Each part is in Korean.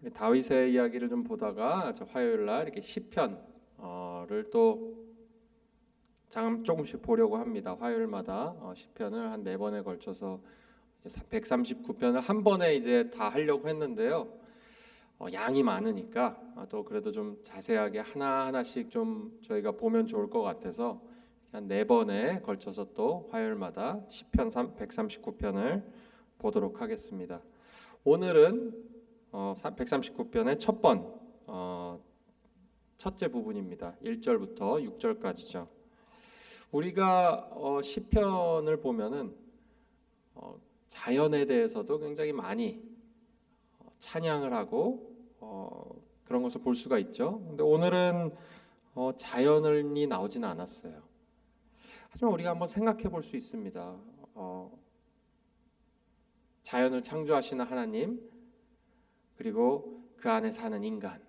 다윗의 이야기를 좀 보다가 화요일 날 이렇게 시편을 또 조금씩 보려고 합니다. 화요일마다 시편을 한 4번에 걸쳐서 이제 139편을 한 번에 이제 다 하려고 했는데요. 양이 많으니까 또 그래도 좀 자세하게 하나하나씩 좀 저희가 보면 좋을 것 같아서 한 4번에 걸쳐서 또 화요일마다 시편 139편을 보도록 하겠습니다. 오늘은 139편의 첫째 부분입니다. 1절부터 6절까지죠. 우리가 시편을 보면은 자연에 대해서도 굉장히 많이 찬양을 하고 그런 것을 볼 수가 있죠. 근데 오늘은 자연이 나오진 않았어요. 하지만 우리가 한번 생각해 볼 수 있습니다. 자연을 창조하시는 하나님, 그리고 그 안에 사는 인간,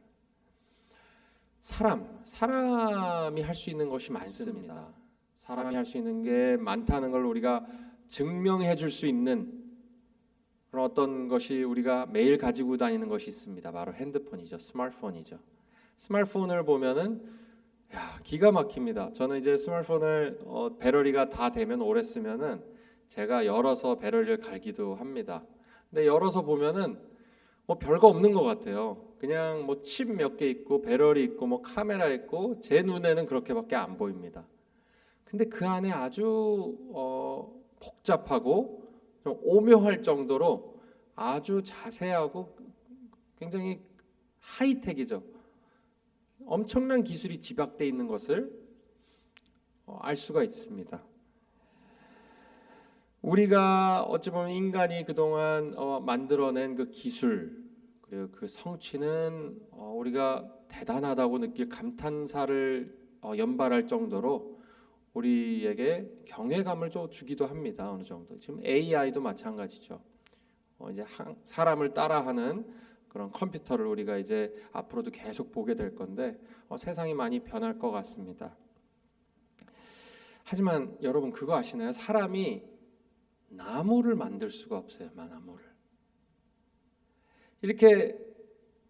사람이 할 수 있는 것이 많습니다. 사람이 할 수 있는 게 많다는 걸 우리가 증명해 줄 수 있는 그런 어떤 것이 우리가 매일 가지고 다니는 것이 있습니다. 바로 핸드폰이죠. 스마트폰이죠. 스마트폰을 보면은 기가 막힙니다. 저는 이제 스마트폰을 배터리가 다 되면 오래 쓰면은 제가 열어서 배터리를 갈기도 합니다. 근데 열어서 보면은 별거 없는 것 같아요. 그냥 칩 몇 개 있고 배터리 있고 카메라 있고 제 눈에는 그렇게밖에 안 보입니다. 근데 그 안에 아주 복잡하고 좀 오묘할 정도로 아주 자세하고 굉장히 하이텍이죠. 엄청난 기술이 집약되어 있는 것을 알 수가 있습니다. 우리가 어찌 보면 인간이 그동안 만들어낸 그 기술 그리고 그 성취는 우리가 대단하다고 느낄 감탄사를 연발할 정도로 우리에게 경외감을 주기도 합니다. 어느 정도. 지금 AI도 마찬가지죠. 이제 사람을 따라하는 그런 컴퓨터를 우리가 이제 앞으로도 계속 보게 될 건데 세상이 많이 변할 것 같습니다. 하지만 여러분 그거 아시나요? 사람이 나무를 만들 수가 없어요. 나무를. 이렇게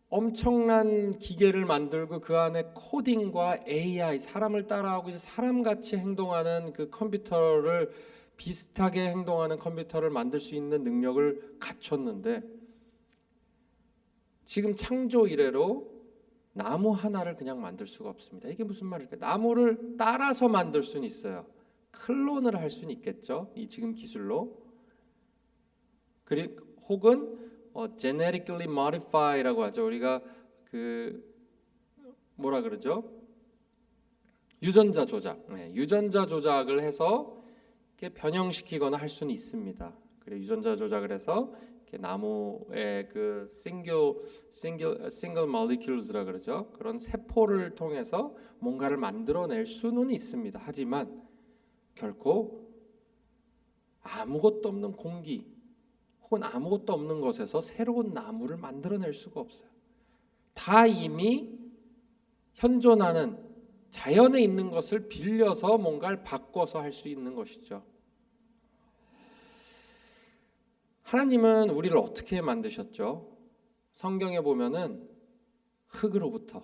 엄청난 기계를 만들고 그 안에 코딩과 AI, 사람을 따라하고 이제 사람같이 행동하는 그 컴퓨터를 비슷하게 행동하는 컴퓨터를 만들 수 있는 능력을 갖췄는데 지금 창조 이래로 나무 하나를 그냥 만들 수가 없습니다. 이게 무슨 말일까요? 나무를 따라서 만들 수는 있어요. 클론을 할 수는 있겠죠. 이 지금 기술로. 그리고 혹은 genetically modify라고 하죠. 우리가 뭐라 그러죠? 유전자 조작. 유전자 조작을 해서 이렇게 변형시키거나 할 수는 있습니다. 그리고 유전자 조작을 해서 이렇게 나무의 그 single molecules라 그러죠. 그런 세포를 통해서 뭔가를 만들어낼 수는 있습니다. 하지만 결코 아무것도 없는 공기 혹은 아무것도 없는 것에서 새로운 나무를 만들어낼 수가 없어요. 다 이미 현존하는 자연에 있는 것을 빌려서 뭔가를 바꿔서 할 수 있는 것이죠. 하나님은 우리를 어떻게 만드셨죠? 성경에 보면은 흙으로부터,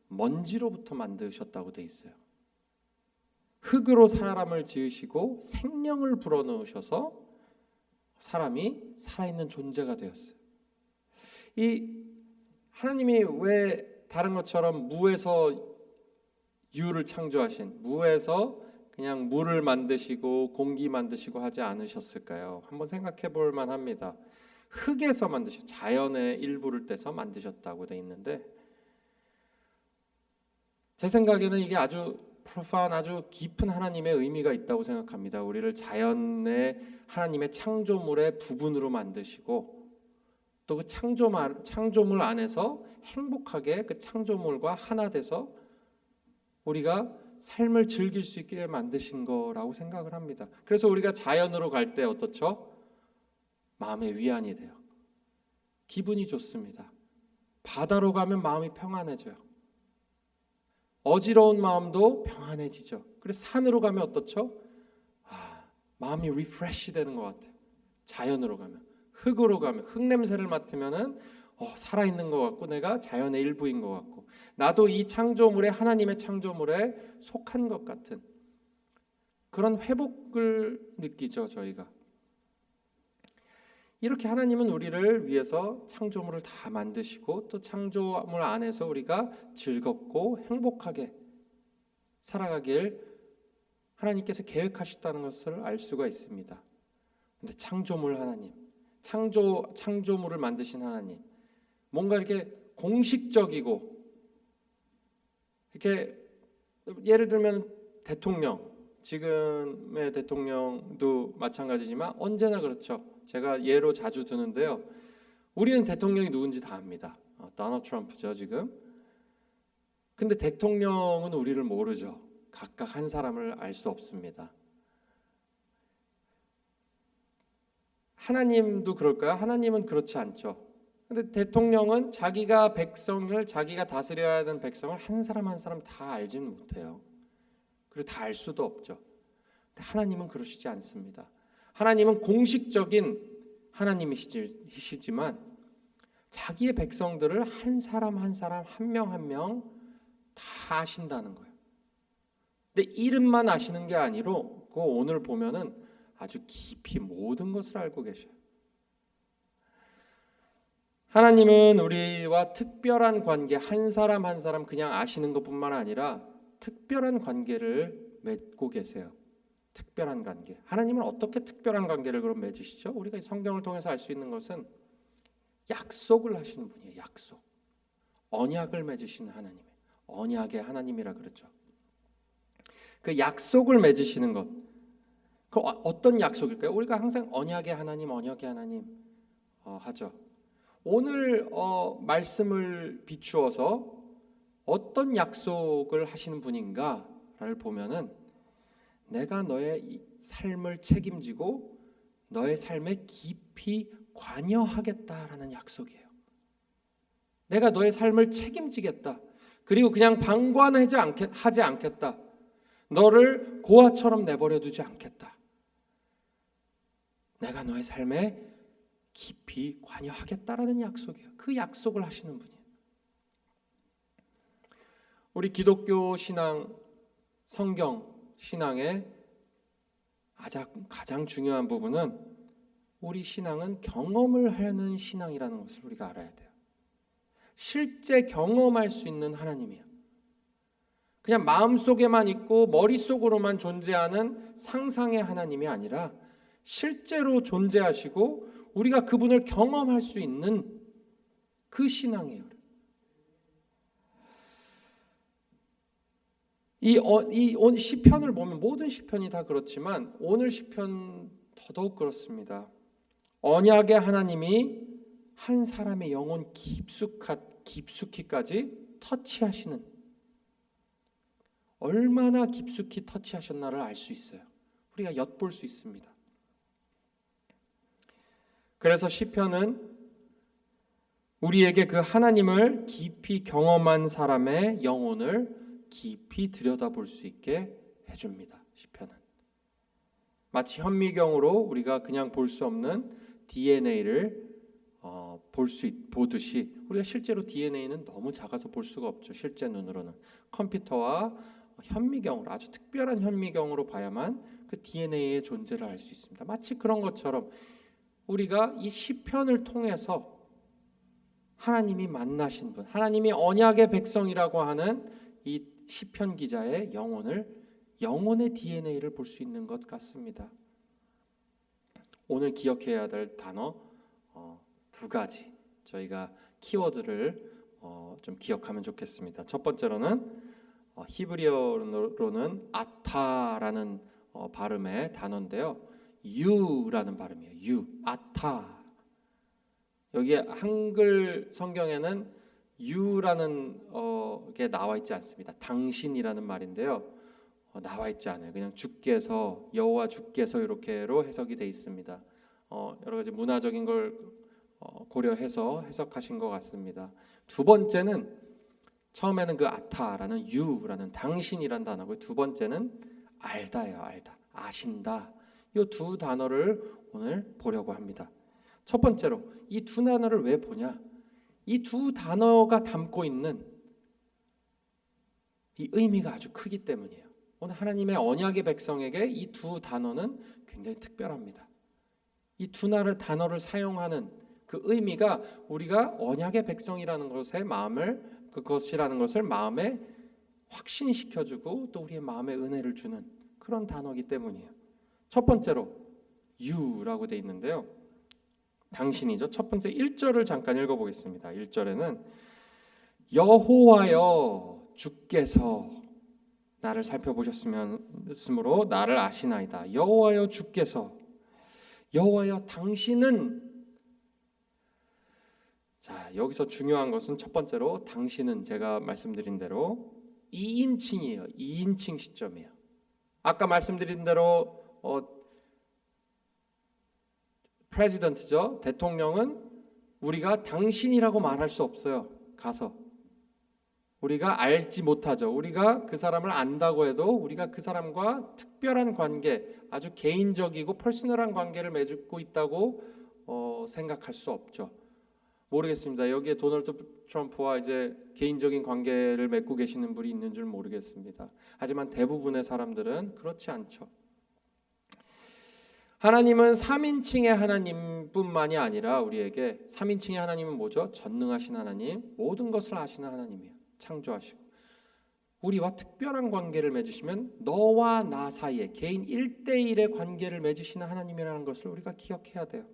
먼지로부터 만드셨다고 돼 있어요. 흙으로 사람을 지으시고 생명을 불어넣으셔서 사람이 살아있는 존재가 되었어요. 이 하나님이 왜 다른 것처럼 무에서 유를 창조하신, 무에서 그냥 물을 만드시고 공기 만드시고 하지 않으셨을까요? 한번 생각해 볼 만합니다. 흙에서 자연의 일부를 떼서 만드셨다고 돼 있는데 제 생각에는 이게 아주 아주 깊은 하나님의 의미가 있다고 생각합니다. 우리를 자연의 하나님의 창조물의 부분으로 만드시고 또 그 창조물 안에서 행복하게 그 창조물과 하나 돼서 우리가 삶을 즐길 수 있게 만드신 거라고 생각을 합니다. 그래서 우리가 자연으로 갈 때 어떻죠? 마음의 위안이 돼요. 기분이 좋습니다. 바다로 가면 마음이 평안해져요. 어지러운 마음도 평안해지죠. 그래서 산으로 가면 어떻죠? 마음이 리프레시 되는 것 같아요. 자연으로 가면, 흙으로 가면, 흙 냄새를 맡으면은 살아있는 것 같고 내가 자연의 일부인 것 같고 나도 이 창조물에 하나님의 창조물에 속한 것 같은 그런 회복을 느끼죠. 저희가 이렇게 하나님은 우리를 위해서 창조물을 다 만드시고 또 창조물 안에서 우리가 즐겁고 행복하게 살아가길 하나님께서 계획하셨다는 것을 알 수가 있습니다. 근데 창조물 하나님, 창조물을 만드신 하나님, 뭔가 이렇게 공식적이고 이렇게 예를 들면 대통령, 지금의 대통령도 마찬가지지만 언제나 그렇죠. 제가 예로 자주 드는데요. 우리는 대통령이 누군지 다 압니다. 도널드 트럼프죠 지금. 근데 대통령은 우리를 모르죠. 각각 한 사람을 알 수 없습니다. 하나님도 그럴까요? 하나님은 그렇지 않죠. 근데 대통령은 자기가 다스려야 하는 백성을 한 사람 한 사람 다 알지는 못해요. 그리고 다 알 수도 없죠. 근데 하나님은 그러시지 않습니다. 하나님은 공식적인 하나님이시지만 자기의 백성들을 한 사람 한 사람 한 명 한 명 다 아신다는 거예요. 근데 이름만 아시는 게 아니로 오늘 보면은 아주 깊이 모든 것을 알고 계셔요. 하나님은 우리와 특별한 관계, 한 사람 한 사람 그냥 아시는 것뿐만 아니라 특별한 관계를 맺고 계세요. 특별한 관계. 하나님은 어떻게 특별한 관계를 그럼 맺으시죠? 우리가 성경을 통해서 알 수 있는 것은 약속을 하시는 분이에요. 약속. 언약을 맺으시는 하나님. 언약의 하나님이라 그러죠. 그 약속을 맺으시는 것. 그 어떤 약속일까요? 우리가 항상 언약의 하나님 하죠. 오늘 말씀을 비추어서 어떤 약속을 하시는 분인가를 보면은 내가 너의 삶을 책임지고 너의 삶에 깊이 관여하겠다라는 약속이에요. 내가 너의 삶을 책임지겠다. 그리고 그냥 방관하지 않겠다. 너를 고아처럼 내버려 두지 않겠다. 내가 너의 삶에 깊이 관여하겠다라는 약속이에요. 그 약속을 하시는 분이에요. 우리 기독교 신앙, 성경 신앙의 가장 중요한 부분은 우리 신앙은 경험을 하는 신앙이라는 것을 우리가 알아야 돼요. 실제 경험할 수 있는 하나님이에요. 그냥 마음속에만 있고 머릿속으로만 존재하는 상상의 하나님이 아니라 실제로 존재하시고 우리가 그분을 경험할 수 있는 그 신앙이에요. 이 시편을 보면 모든 시편이 다 그렇지만 오늘 시편 더더욱 그렇습니다. 언약의 하나님이 한 사람의 영혼 깊숙이까지 터치하시는, 얼마나 깊숙이 터치하셨나를 알 수 있어요. 우리가 엿볼 수 있습니다. 그래서 시편은 우리에게 그 하나님을 깊이 경험한 사람의 영혼을 깊이 들여다볼 수 있게 해줍니다. 시편은 마치 현미경으로 우리가 그냥 볼 수 없는 DNA를 보듯이 우리가 실제로 DNA는 너무 작아서 볼 수가 없죠. 실제 눈으로는 컴퓨터와 현미경으로, 아주 특별한 현미경으로 봐야만 그 DNA의 존재를 알 수 있습니다. 마치 그런 것처럼 우리가 이 시편을 통해서 하나님이 만나신 분, 하나님이 언약의 백성이라고 하는 이 시편 기자의 영혼의 DNA를 볼 수 있는 것 같습니다. 오늘 기억해야 될 단어 두 가지 저희가 키워드를 좀 기억하면 좋겠습니다. 첫 번째로는 히브리어로는 아타라는 발음의 단어인데요. 유라는 발음이에요. 아타. 여기에 한글 성경에는 유라는 게 나와 있지 않습니다. 당신이라는 말인데요. 나와 있지 않아요. 그냥 주께서, 여호와 주께서 이렇게로 해석이 돼 있습니다. 여러 가지 문화적인 걸 고려해서 해석하신 것 같습니다. 두 번째는 처음에는 그 아타라는 유라는 당신이란 단어고 두 번째는 알다예요. 알다. 아신다. 이 두 단어를 오늘 보려고 합니다. 첫 번째로 이 두 단어를 왜 보냐? 이 두 단어가 담고 있는 이 의미가 아주 크기 때문이에요. 오늘 하나님의 언약의 백성에게 이 두 단어는 굉장히 특별합니다. 이 두 단어를 사용하는 그 의미가 우리가 언약의 백성이라는 그것이라는 것을 마음에 확신시켜주고 또 우리의 마음에 은혜를 주는 그런 단어이기 때문이에요. 첫 번째로 you라고 되어 있는데요. 당신이죠. 첫 번째 1절을 잠깐 읽어보겠습니다. 1절에는 여호와여 주께서 나를 살펴보셨으므로 나를 아시나이다. 여호와여 주께서, 여호와여 당신은. 자, 여기서 중요한 것은 첫 번째로 당신은 제가 말씀드린 대로 2인칭이에요. 2인칭 시점이에요. 아까 말씀드린 대로 프레지던트죠. 대통령은 우리가 당신이라고 말할 수 없어요. 가서 우리가 알지 못하죠. 우리가 그 사람을 안다고 해도 우리가 그 사람과 특별한 관계, 아주 개인적이고 퍼스널한 관계를 맺고 있다고 생각할 수 없죠. 모르겠습니다. 여기에 도널드 트럼프와 이제 개인적인 관계를 맺고 계시는 분이 있는 줄 모르겠습니다. 하지만 대부분의 사람들은 그렇지 않죠. 하나님은 3인칭의 하나님뿐만이 아니라 우리에게 3인칭의 하나님은 뭐죠? 전능하신 하나님, 모든 것을 아시는 하나님이에요. 창조하시고 우리와 특별한 관계를 맺으시면 너와 나 사이에 개인 1대1의 관계를 맺으시는 하나님이라는 것을 우리가 기억해야 돼요.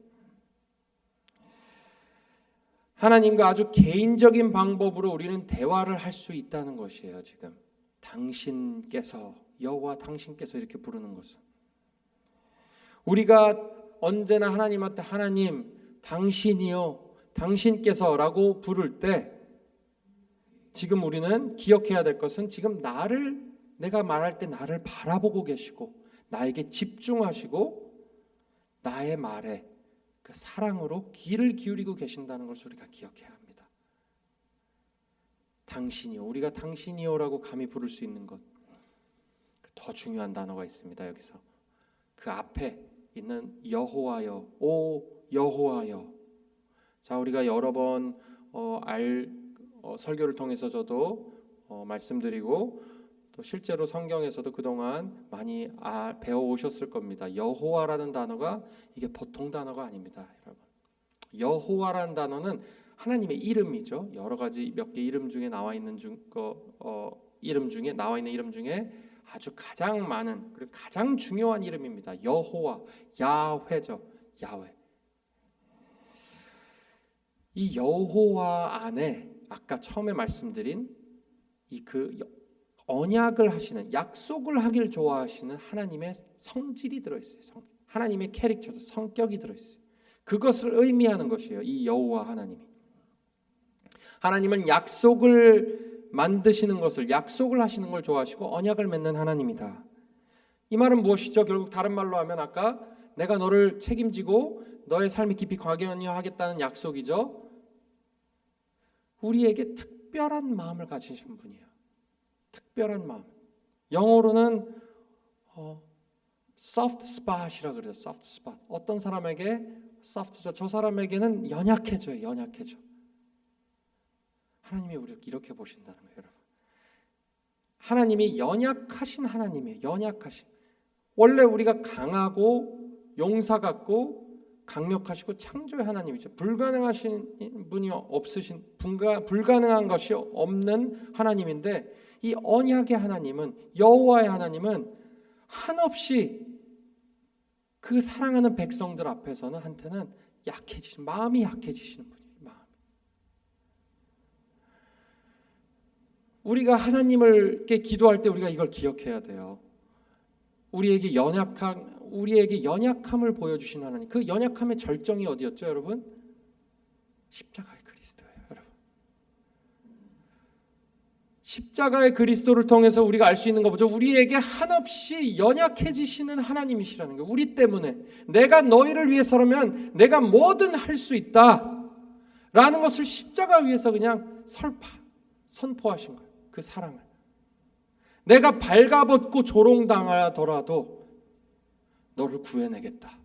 하나님과 아주 개인적인 방법으로 우리는 대화를 할 수 있다는 것이에요. 지금 당신께서, 여호와 당신께서 이렇게 부르는 것은 우리가 언제나 하나님한테 하나님 당신이요 당신께서라고 부를 때 지금 우리는 기억해야 될 것은 지금 내가 말할 때 나를 바라보고 계시고 나에게 집중하시고 나의 말에 그 사랑으로 귀를 기울이고 계신다는 것을 우리가 기억해야 합니다. 당신이요, 우리가 당신이요라고 감히 부를 수 있는 것, 더 중요한 단어가 있습니다. 여기서 그 앞에 있는 여호와여, 오 여호와여. 자, 우리가 여러 번 설교를 통해서 저도 말씀드리고 또 실제로 성경에서도 그동안 많이 배워 오셨을 겁니다. 여호와라는 단어가 이게 보통 단어가 아닙니다, 여러분. 여호와라는 단어는 하나님의 이름이죠. 여러 가지 몇 개 이름 중에 나와 있는 이름 중에 아주 가장 많은 그리고 가장 중요한 이름입니다. 여호와, 야훼죠. 야훼. 이 여호와 안에 아까 처음에 말씀드린 그 언약을 하시는, 약속을 하길 좋아하시는 하나님의 성질이 들어있어요. 하나님의 캐릭터도, 성격이 들어있어요. 그것을 의미하는 것이에요. 이 여호와 하나님이. 하나님은 약속을 만드시는 것을, 약속을 하시는 걸 좋아하시고 언약을 맺는 하나님이다. 이 말은 무엇이죠? 결국 다른 말로 하면 아까 내가 너를 책임지고 너의 삶이 깊이 관여하겠다는 약속이죠. 우리에게 특별한 마음을 가지신 분이에요. 특별한 마음. 영어로는 soft spot이라고 그래요. soft spot. 어떤 사람에게 soft, 저 사람에게는 연약해져요. 연약해져. 하나님이 우리를 이렇게 보신다는 거예요, 여러분. 하나님이 연약하신 하나님이에요. 연약하신. 원래 우리가 강하고 용사 같고 강력하시고 창조의 하나님이죠. 불가능하신 분이 없으신, 불가능한 것이 없는 하나님인데 이 언약의 하나님은, 여호와의 하나님은 한없이 그 사랑하는 백성들 앞에서는 한테는 마음이 약해지시는 분이에요. 우리가 하나님을께 기도할 때 우리가 이걸 기억해야 돼요. 우리에게 연약함을 보여주신 하나님. 그 연약함의 절정이 어디였죠, 여러분? 십자가의 그리스도예요, 여러분. 십자가의 그리스도를 통해서 우리가 알 수 있는 거 보죠. 우리에게 한없이 연약해지시는 하나님이시라는 거예요. 우리 때문에 내가 너희를 위해서라면 내가 뭐든 할 수 있다 라는 것을 십자가 위에서 그냥 선포하신 거예요. 그 사랑을. 내가 발가벗고 조롱당하더라도 너를 구해내겠다.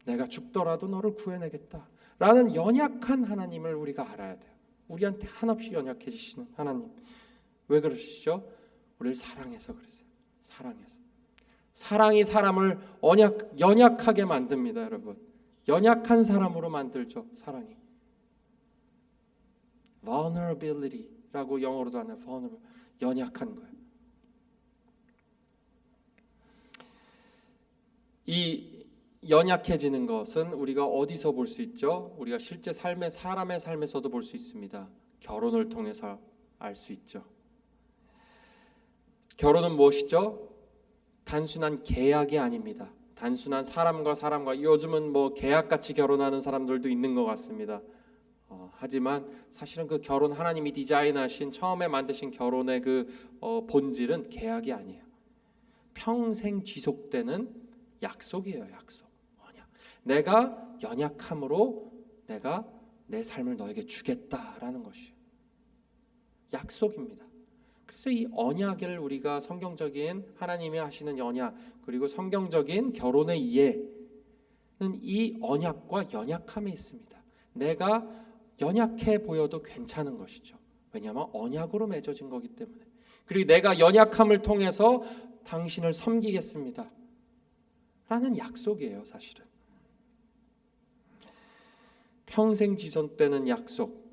내가 죽더라도 너를 구해내겠다 라는 연약한 하나님을 우리가 알아야 돼요. 우리한테 한없이 연약해지시는 하나님. 왜 그러시죠? 우리를 사랑해서 그랬어요. 사랑해서. 사랑이 사람을 연약하게 만듭니다, 여러분. 연약한 사람으로 만들죠, 사랑이. vulnerability라고 영어로도 하는 vulnerable, 연약한 거예요. 이 연약해지는 것은 우리가 어디서 볼 수 있죠? 우리가 실제 사람의 삶에서도 볼 수 있습니다. 결혼을 통해서 알 수 있죠. 결혼은 무엇이죠? 단순한 계약이 아닙니다. 단순한 사람과 요즘은 뭐 계약같이 결혼하는 사람들도 있는 것 같습니다. 하지만 사실은 그 결혼 하나님이 디자인하신 처음에 만드신 결혼의 그 본질은 계약이 아니에요. 평생 지속되는 약속이에요. 약속. 내가 연약함으로 내가 내 삶을 너에게 주겠다라는 것이에요. 약속입니다. 그래서 이 언약을 우리가 성경적인 하나님이 하시는 언약 그리고 성경적인 결혼의 이해는 이 언약과 연약함에 있습니다. 내가 연약해 보여도 괜찮은 것이죠. 왜냐하면 언약으로 맺어진 거기 때문에. 그리고 내가 연약함을 통해서 당신을 섬기겠습니다 라는 약속이에요. 사실은 평생 지속되는 약속,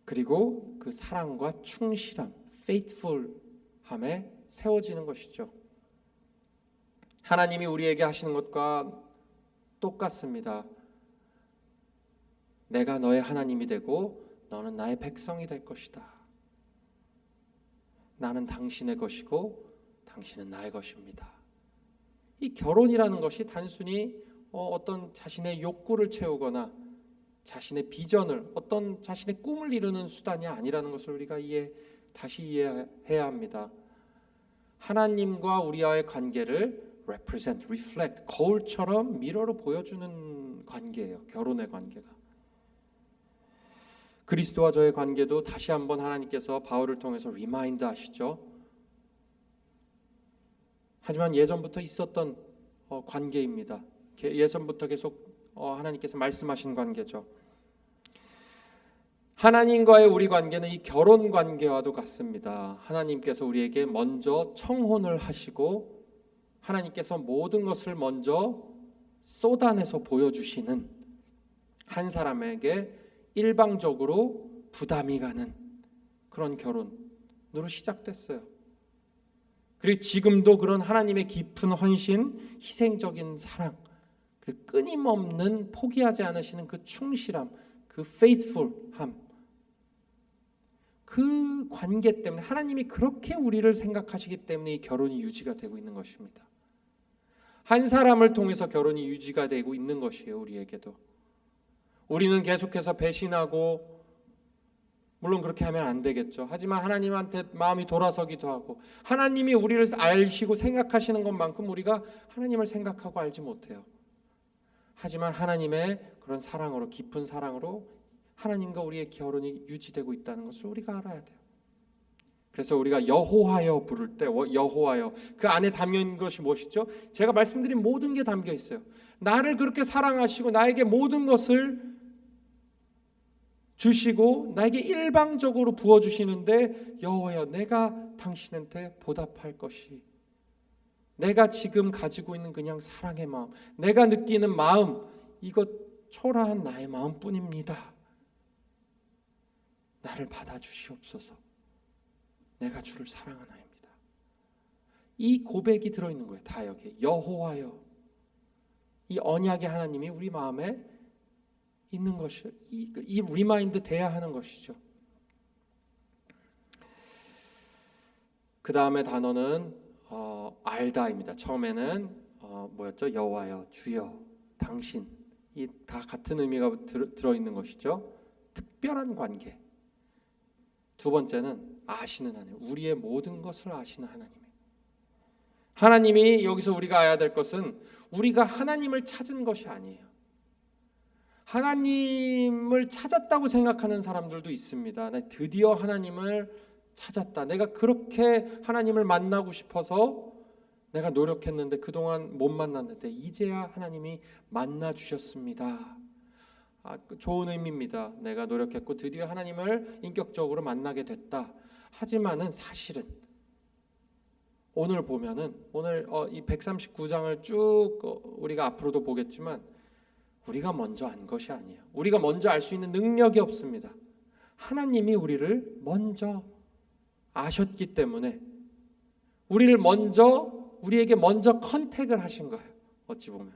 그리고 그 사랑과 충실함, faithful함에 세워지는 것이죠. 하나님이 우리에게 하시는 것과 똑같습니다. 내가 너의 하나님이 되고 너는 나의 백성이 될 것이다. 나는 당신의 것이고 당신은 나의 것입니다. 이 결혼이라는 것이 단순히 어떤 자신의 욕구를 채우거나 자신의 비전을 어떤 자신의 꿈을 이루는 수단이 아니라는 것을 우리가 다시 이해해야 합니다. 하나님과 우리와의 관계를 represent, reflect, 거울처럼 미러로 보여주는 관계예요. 결혼의 관계가. 그리스도와 저의 관계도 다시 한번 하나님께서 바울을 통해서 리마인드 하시죠. 하지만 예전부터 있었던 관계입니다. 예전부터 계속 하나님께서 말씀하신 관계죠. 하나님과의 우리 관계는 이 결혼 관계와도 같습니다. 하나님께서 우리에게 먼저 청혼을 하시고 하나님께서 모든 것을 먼저 쏟아내서 보여주시는 한 사람에게 일방적으로 부담이 가는 그런 결혼으로 시작됐어요. 그리고 지금도 그런 하나님의 깊은 헌신, 희생적인 사랑, 그 끊임없는 포기하지 않으시는 그 충실함, 그 faithful함, 그 관계 때문에 하나님이 그렇게 우리를 생각하시기 때문에 이 결혼이 유지가 되고 있는 것입니다. 한 사람을 통해서 결혼이 유지가 되고 있는 것이에요. 우리에게도. 우리는 계속해서 배신하고 물론 그렇게 하면 안 되겠죠. 하지만 하나님한테 마음이 돌아서기도 하고 하나님이 우리를 아시고 생각하시는 것만큼 우리가 하나님을 생각하고 알지 못해요. 하지만 하나님의 그런 사랑으로, 깊은 사랑으로 하나님과 우리의 결혼이 유지되고 있다는 것을 우리가 알아야 돼요. 그래서 우리가 여호와여 부를 때 여호와여, 그 안에 담겨 있는 것이 무엇이죠? 제가 말씀드린 모든 게 담겨 있어요. 나를 그렇게 사랑하시고 나에게 모든 것을 주시고 나에게 일방적으로 부어주시는데 여호와여, 내가 당신한테 보답할 것이, 내가 지금 가지고 있는 그냥 사랑의 마음, 내가 느끼는 마음, 이것 초라한 나의 마음뿐입니다. 나를 받아주시옵소서. 내가 주를 사랑하나이다. 이 고백이 들어있는 거예요. 다 여기에 여호와여. 이 언약의 하나님이 우리 마음에 있는 것이, 이 리마인드 돼야 하는 것이죠. 그 다음에 단어는 알다입니다. 처음에는 뭐였죠? 여호와여, 주여, 당신, 이 다 같은 의미가 들어있는 것이죠. 특별한 관계. 두 번째는 아시는 하나님, 우리의 모든 것을 아시는 하나님. 하나님이 여기서 우리가 알아야 될 것은 우리가 하나님을 찾은 것이 아니에요. 하나님을 찾았다고 생각하는 사람들도 있습니다. 드디어 하나님을 찾았다. 내가 그렇게 하나님을 만나고 싶어서 내가 노력했는데 그동안 못 만났는데 이제야 하나님이 만나 주셨습니다 좋은 의미입니다. 내가 노력했고 드디어 하나님을 인격적으로 만나게 됐다. 하지만은 사실은 오늘 보면은 오늘 이 139장을 쭉 우리가 앞으로도 보겠지만 우리가 먼저 안 것이 아니에요. 우리가 먼저 알 수 있는 능력이 없습니다. 하나님이 우리를 먼저 아셨기 때문에 우리에게 먼저 컨택을 하신 거예요. 어찌 보면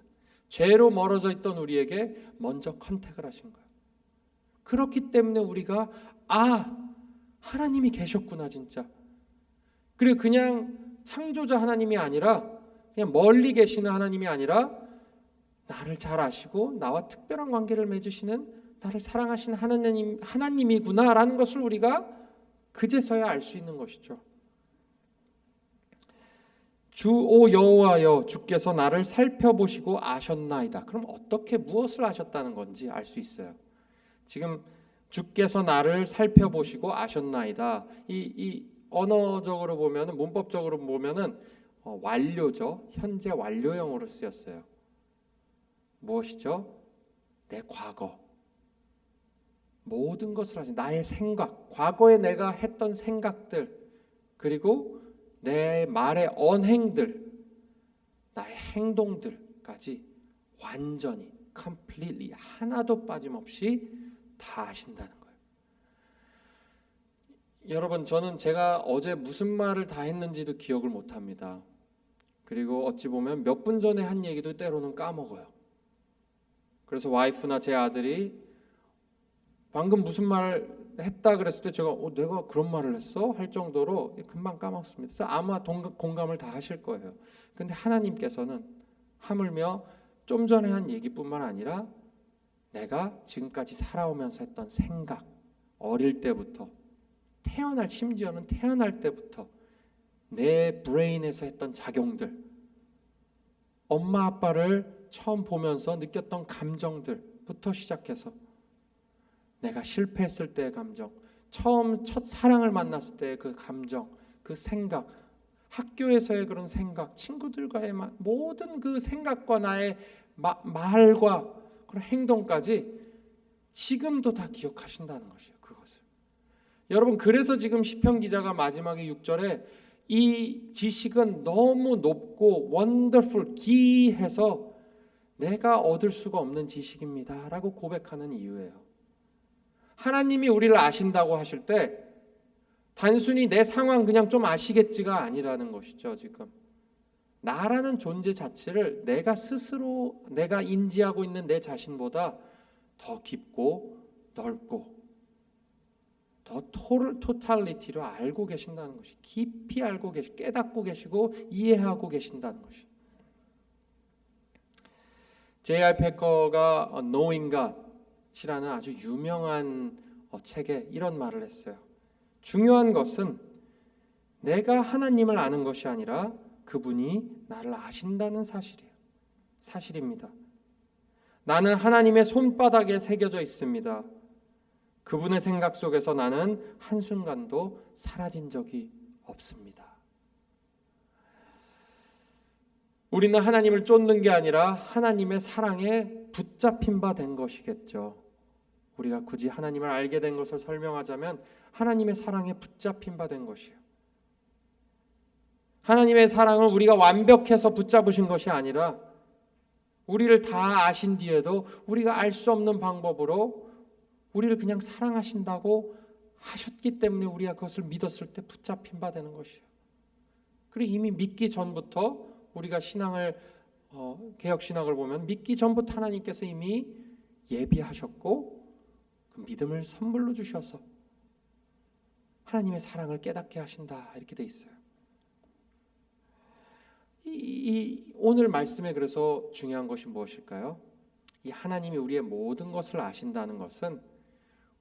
죄로 멀어져 있던 우리에게 먼저 컨택을 하신 거예요. 그렇기 때문에 우리가 하나님이 계셨구나 진짜. 그리고 그냥 창조자 하나님이 아니라 그냥 멀리 계시는 하나님이 아니라 나를 잘 아시고 나와 특별한 관계를 맺으시는 나를 사랑하시는 하나님이구나라는 것을 우리가 그제서야 알 수 있는 것이죠. 주 오 여호와여 주께서 나를 살펴보시고 아셨나이다. 그럼 어떻게 무엇을 아셨다는 건지 알 수 있어요. 지금 주께서 나를 살펴보시고 아셨나이다. 이 언어적으로 보면은 문법적으로 보면은 완료죠. 현재 완료형으로 쓰였어요. 무엇이죠? 내 과거. 모든 것을 하신 나의 생각, 과거에 내가 했던 생각들, 그리고 내 말의 언행들, 나의 행동들까지 완전히 completely 하나도 빠짐없이 다 아신다는 거예요. 여러분, 저는 제가 어제 무슨 말을 다 했는지도 기억을 못합니다. 그리고 어찌 보면 몇 분 전에 한 얘기도 때로는 까먹어요. 그래서 와이프나 제 아들이 방금 무슨 말 했다 그랬을 때 제가 내가 그런 말을 했어? 할 정도로 금방 까먹습니다. 그래서 아마 공감을 다 하실 거예요. 근데 하나님께서는 하물며 좀 전에 한 얘기뿐만 아니라 내가 지금까지 살아오면서 했던 생각, 어릴 때부터 심지어는 태어날 때부터 내 브레인에서 했던 작용들, 엄마 아빠를 처음 보면서 느꼈던 감정들부터 시작해서 내가 실패했을 때의 감정, 첫 사랑을 만났을 때의 그 감정, 그 생각, 학교에서의 그런 생각, 친구들과의 모든 그 생각과 나의 말과 그런 행동까지 지금도 다 기억하신다는 것이에요. 그것을. 여러분, 그래서 지금 시편 기자가 마지막에 6절에 이 지식은 너무 높고 원더풀, 기이해서 내가 얻을 수가 없는 지식입니다 라고 고백하는 이유예요. 하나님이 우리를 아신다고 하실 때 단순히 내 상황 그냥 좀 아시겠지가 아니라는 것이죠. 지금 나라는 존재 자체를 내가 인지하고 있는 내 자신보다 더 깊고 넓고 더 토탈리티로 알고 계신다는 것이, 깊이 알고 깨닫고 계시고 이해하고 계신다는 것이. J.R. 패커가 Knowing God이라는 아주 유명한 책에 이런 말을 했어요. 중요한 것은 내가 하나님을 아는 것이 아니라 그분이 나를 아신다는 사실입니다. 나는 하나님의 손바닥에 새겨져 있습니다. 그분의 생각 속에서 나는 한순간도 사라진 적이 없습니다. 우리는 하나님을 쫓는 게 아니라 하나님의 사랑에 붙잡힌 바 된 것이겠죠. 우리가 굳이 하나님을 알게 된 것을 설명하자면 하나님의 사랑에 붙잡힌 바 된 것이에요. 하나님의 사랑을 우리가 완벽해서 붙잡으신 것이 아니라 우리를 다 아신 뒤에도 우리가 알 수 없는 방법으로 우리를 그냥 사랑하신다고 하셨기 때문에 우리가 그것을 믿었을 때 붙잡힌 바 되는 것이에요. 그리고 이미 믿기 전부터 우리가 개혁신학을 보면 믿기 전부터 하나님께서 이미 예비하셨고 그 믿음을 선물로 주셔서 하나님의 사랑을 깨닫게 하신다 이렇게 돼 있어요. 오늘 말씀에 그래서 중요한 것이 무엇일까요? 이 하나님이 우리의 모든 것을 아신다는 것은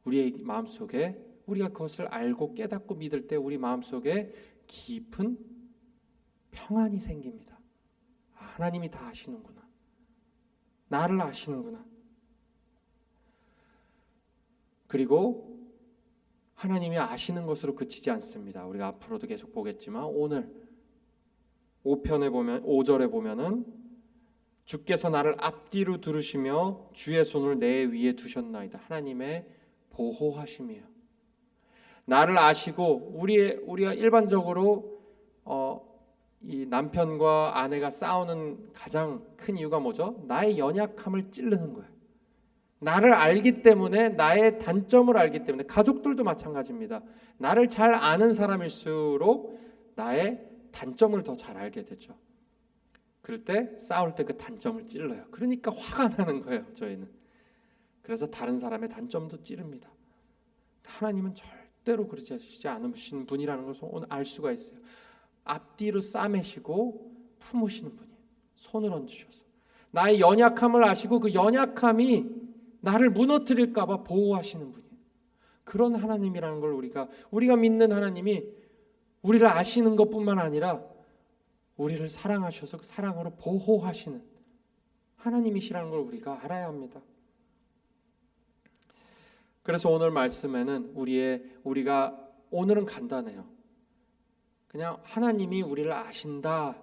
우리의 마음속에 우리가 그것을 알고 깨닫고 믿을 때 우리 마음속에 깊은 평안이 생깁니다. 하나님이 다 아시는구나. 나를 아시는구나. 그리고 하나님이 아시는 것으로 그치지 않습니다. 우리가 앞으로도 계속 보겠지만 오늘 5절에 보면은 주께서 나를 앞뒤로 두르시며 주의 손을 내 위에 두셨나이다. 하나님의 보호하심이에요. 나를 아시고 우리가 일반적으로 이 남편과 아내가 싸우는 가장 큰 이유가 뭐죠? 나의 연약함을 찌르는 거예요. 나를 알기 때문에, 나의 단점을 알기 때문에. 가족들도 마찬가지입니다. 나를 잘 아는 사람일수록 나의 단점을 더 잘 알게 되죠. 그럴 때 싸울 때 그 단점을 찔러요. 그러니까 화가 나는 거예요, 저희는. 그래서 다른 사람의 단점도 찌릅니다. 하나님은 절대로 그러지 않으시는 분이라는 것을 오늘 알 수가 있어요. 앞뒤로 싸매시고 품으시는 분이에요. 손을 얹으셔서 나의 연약함을 아시고 그 연약함이 나를 무너뜨릴까 봐 보호하시는 분이에요. 그런 하나님이라는 걸 우리가 믿는 하나님이 우리를 아시는 것뿐만 아니라 우리를 사랑하셔서 그 사랑으로 보호하시는 하나님이시라는 걸 우리가 알아야 합니다. 그래서 오늘 말씀에는 우리가 오늘은 간단해요. 그냥 하나님이 우리를 아신다.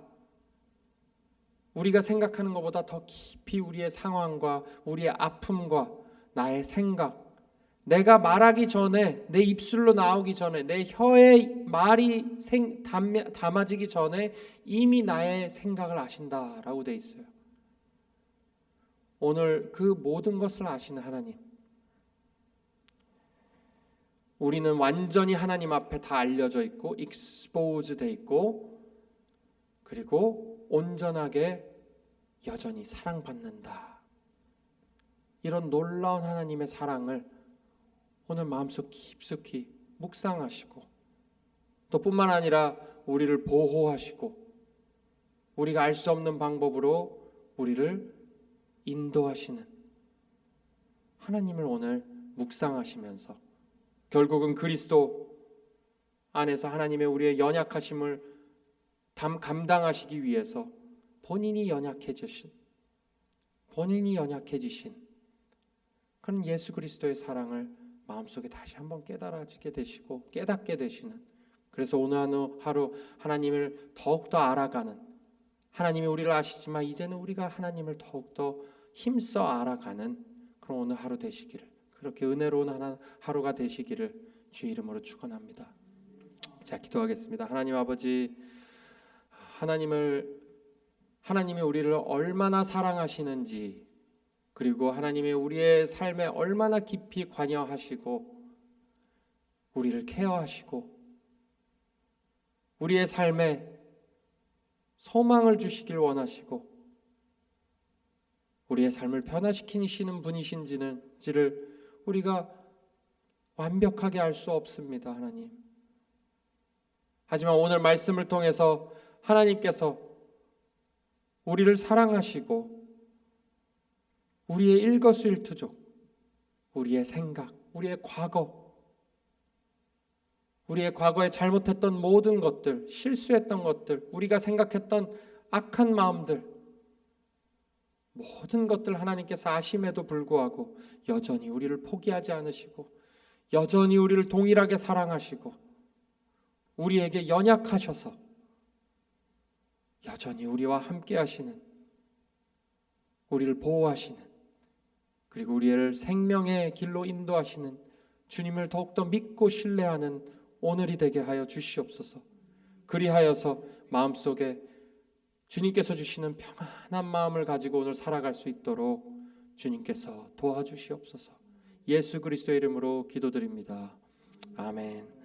우리가 생각하는 것보다 더 깊이 우리의 상황과 우리의 아픔과 나의 생각, 내가 말하기 전에, 내 입술로 나오기 전에, 내 혀에 말이 담아지기 전에 이미 나의 생각을 아신다라고 돼 있어요. 오늘 그 모든 것을 아시는 하나님, 우리는 완전히 하나님 앞에 다 알려져 있고 익스포즈 돼 있고, 그리고 온전하게 여전히 사랑받는다. 이런 놀라운 하나님의 사랑을 오늘 마음속 깊숙이 묵상하시고, 또 뿐만 아니라 우리를 보호하시고 우리가 알 수 없는 방법으로 우리를 인도하시는 하나님을 오늘 묵상하시면서, 결국은 그리스도 안에서 하나님의 우리의 연약하심을 감당하시기 위해서 본인이 연약해지신 그런 예수 그리스도의 사랑을 마음속에 다시 한번 깨달아지게 되시고 깨닫게 되시는, 그래서 오늘 하루 하나님을 더욱더 알아가는, 하나님이 우리를 아시지만 이제는 우리가 하나님을 더욱더 힘써 알아가는 그런 오늘 하루 되시기를, 그렇게 은혜로운 하루가 되시기를 주의 이름으로 축원합니다. 자, 기도하겠습니다. 하나님 아버지, 하나님이 우리를 얼마나 사랑하시는지, 그리고 하나님이 우리의 삶에 얼마나 깊이 관여하시고 우리를 케어하시고 우리의 삶에 소망을 주시길 원하시고 우리의 삶을 변화시키시는 분이신지를 우리가 완벽하게 알 수 없습니다, 하나님. 하지만 오늘 말씀을 통해서 하나님께서 우리를 사랑하시고 우리의 일거수일투족, 우리의 생각, 우리의 과거에 잘못했던 모든 것들, 실수했던 것들, 우리가 생각했던 악한 마음들, 모든 것들 하나님께서 아심에도 불구하고 여전히 우리를 포기하지 않으시고 여전히 우리를 동일하게 사랑하시고 우리에게 연약하셔서 여전히 우리와 함께 하시는, 우리를 보호하시는, 그리고 우리를 생명의 길로 인도하시는 주님을 더욱더 믿고 신뢰하는 오늘이 되게 하여 주시옵소서. 그리하여서 마음속에 주님께서 주시는 평안한 마음을 가지고 오늘 살아갈 수 있도록 주님께서 도와주시옵소서. 예수 그리스도의 이름으로 기도드립니다. 아멘.